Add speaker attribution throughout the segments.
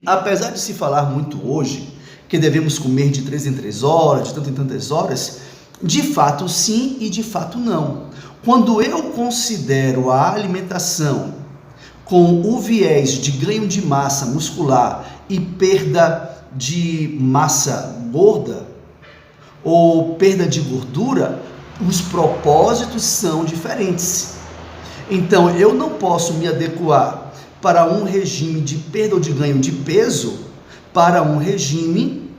Speaker 1: Apesar de se falar muito hoje que devemos comer de 3 em 3 horas, de tanto em tantas horas, de fato sim e de fato não. Quando eu considero a alimentação com o viés de ganho de massa muscular e perda de massa gorda ou perda de gordura, os propósitos são diferentes. Então eu não posso me adequar para um regime de perda ou de ganho de peso para um regime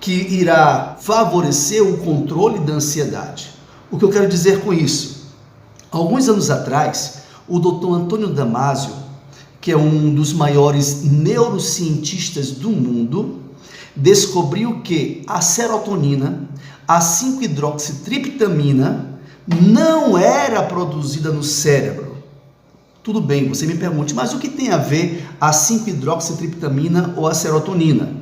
Speaker 1: que irá favorecer o controle da ansiedade. O que eu quero dizer com isso? Alguns anos atrás, o Dr. Antônio Damasio, que é um dos maiores neurocientistas do mundo, descobriu que a serotonina, a 5-hidroxitriptamina, não era produzida no cérebro. Tudo bem, você me pergunte, mas o que tem a ver a 5-hidroxitriptamina ou a serotonina?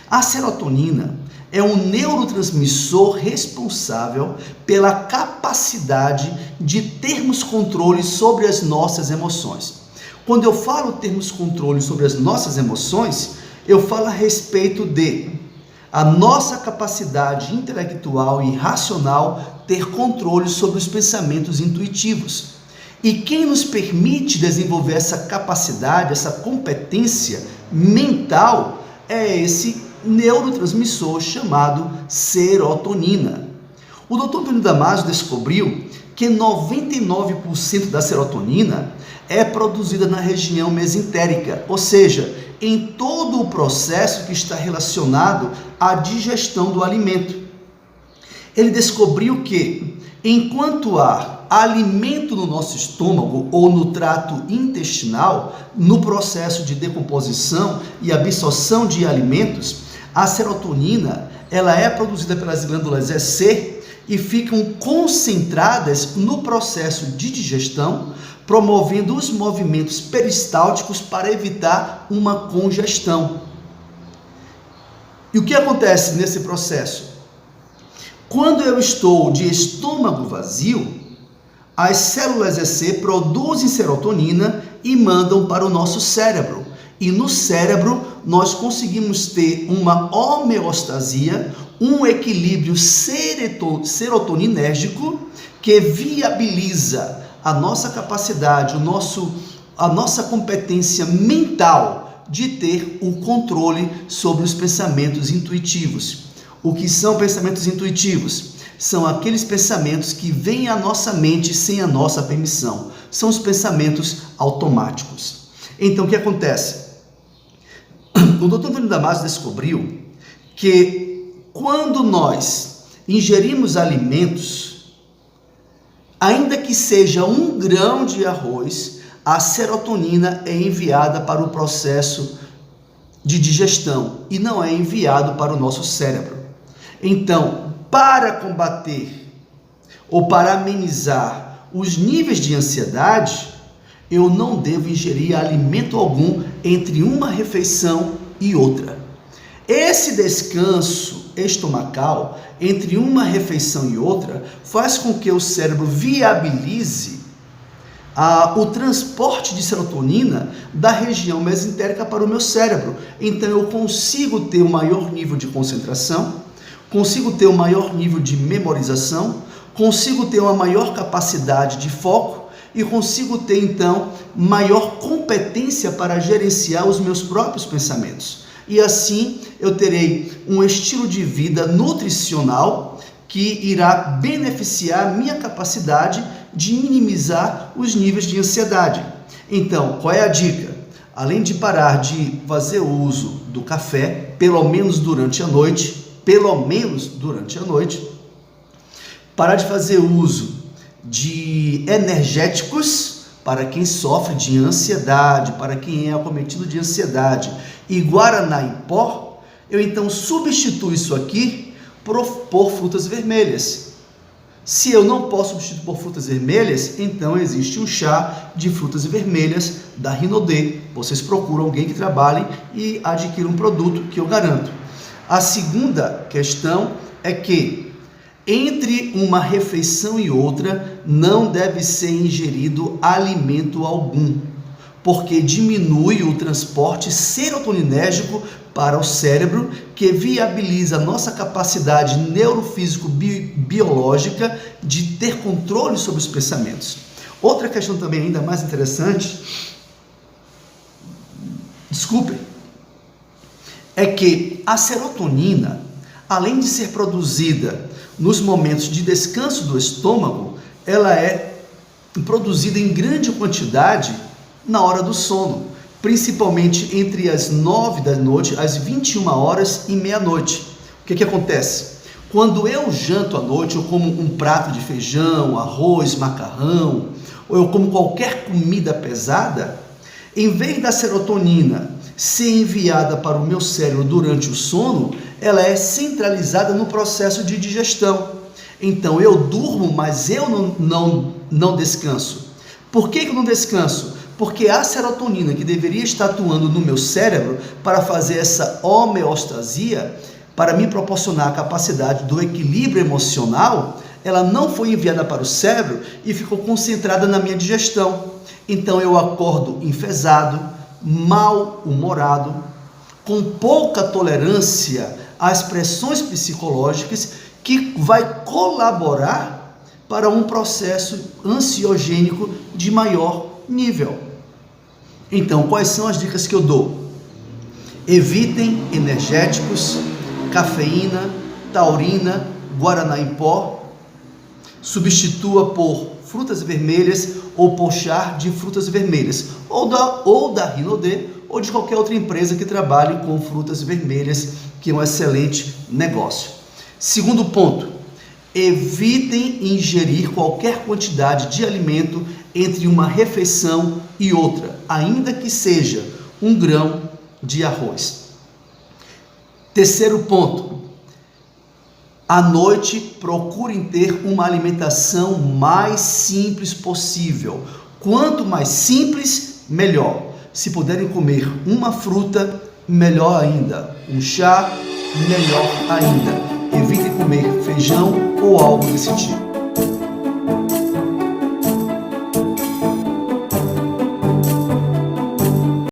Speaker 1: A serotonina é um neurotransmissor responsável pela capacidade de termos controle sobre as nossas emoções. Quando eu falo termos controle sobre as nossas emoções, eu falo a respeito de a nossa capacidade intelectual e racional ter controle sobre os pensamentos intuitivos. E quem nos permite desenvolver essa capacidade, essa competência mental, é esse neurotransmissor chamado serotonina. O Dr. Antônio Damasio descobriu que 99% da serotonina é produzida na região mesentérica, ou seja, em todo o processo que está relacionado à digestão do alimento. Ele descobriu que, enquanto há alimento no nosso estômago ou no trato intestinal, no processo de decomposição e absorção de alimentos, a serotonina ela é produzida pelas glândulas EC e ficam concentradas no processo de digestão, promovendo os movimentos peristálticos para evitar uma congestão. E o que acontece nesse processo? Quando eu estou de estômago vazio, as células EC produzem serotonina e mandam para o nosso cérebro. E no cérebro nós conseguimos ter uma homeostasia, um equilíbrio serotoninérgico que viabiliza a nossa capacidade, a nossa competência mental de ter o controle sobre os pensamentos intuitivos. O que são pensamentos intuitivos? São aqueles pensamentos que vêm à nossa mente sem a nossa permissão. São os pensamentos automáticos. Então, o que acontece? O Dr. Antônio Damasio descobriu que quando nós ingerimos alimentos, ainda que seja 1 grão de arroz, a serotonina é enviada para o processo de digestão e não é enviado para o nosso cérebro. Então, para combater ou para amenizar os níveis de ansiedade, eu não devo ingerir alimento algum entre uma refeição e outra. Esse descanso estomacal entre uma refeição e outra faz com que o cérebro viabilize o transporte de serotonina da região mesentérica para o meu cérebro. Então eu consigo ter um maior nível de concentração, consigo ter um maior nível de memorização, consigo ter uma maior capacidade de foco e consigo ter, então, maior competência para gerenciar os meus próprios pensamentos. E assim eu terei um estilo de vida nutricional que irá beneficiar minha capacidade de minimizar os níveis de ansiedade. Então, qual é a dica? Além de parar de fazer uso do café, pelo menos durante a noite, parar de fazer uso de energéticos para quem sofre de ansiedade, para quem é acometido de ansiedade, e guaraná em pó, eu então substituo isso aqui por frutas vermelhas. Se eu não posso substituir por frutas vermelhas, então existe um chá de frutas vermelhas da Rinodê. Vocês procuram alguém que trabalhe e adquira um produto que eu garanto. A segunda questão é que entre uma refeição e outra não deve ser ingerido alimento algum. porque diminui o transporte serotoninérgico para o cérebro, que viabiliza a nossa capacidade neurofísico-biológica de ter controle sobre os pensamentos. Outra questão também ainda mais interessante, é que a serotonina, além de ser produzida nos momentos de descanso do estômago, ela é produzida em grande quantidade na hora do sono, principalmente entre as 9 da noite às 21 horas e meia-noite. O que acontece? Quando eu janto à noite, eu como um prato de feijão, arroz, macarrão, ou eu como qualquer comida pesada, em vez da serotonina ser enviada para o meu cérebro durante o sono, ela é centralizada no processo de digestão. Então eu durmo, mas eu não descanso. Por que eu não descanso? Porque a serotonina, que deveria estar atuando no meu cérebro para fazer essa homeostasia, para me proporcionar a capacidade do equilíbrio emocional, ela não foi enviada para o cérebro e ficou concentrada na minha digestão. Então eu acordo enfesado, mal-humorado, com pouca tolerância às pressões psicológicas, que vai colaborar para um processo ansiogênico de maior nível. Então, quais são as dicas que eu dou? Evitem energéticos, cafeína, taurina, guaraná em pó. Substitua por frutas vermelhas ou por chá de frutas vermelhas, ou da Rinode, ou de qualquer outra empresa que trabalhe com frutas vermelhas, que é um excelente negócio. Segundo ponto, evitem ingerir qualquer quantidade de alimento entre uma refeição e outra, ainda que seja 1 grão de arroz. Terceiro ponto, à noite procurem ter uma alimentação mais simples possível. Quanto mais simples, melhor. Se puderem comer uma fruta, melhor ainda. Um chá, melhor ainda. Evitem comer feijão ou algo desse tipo.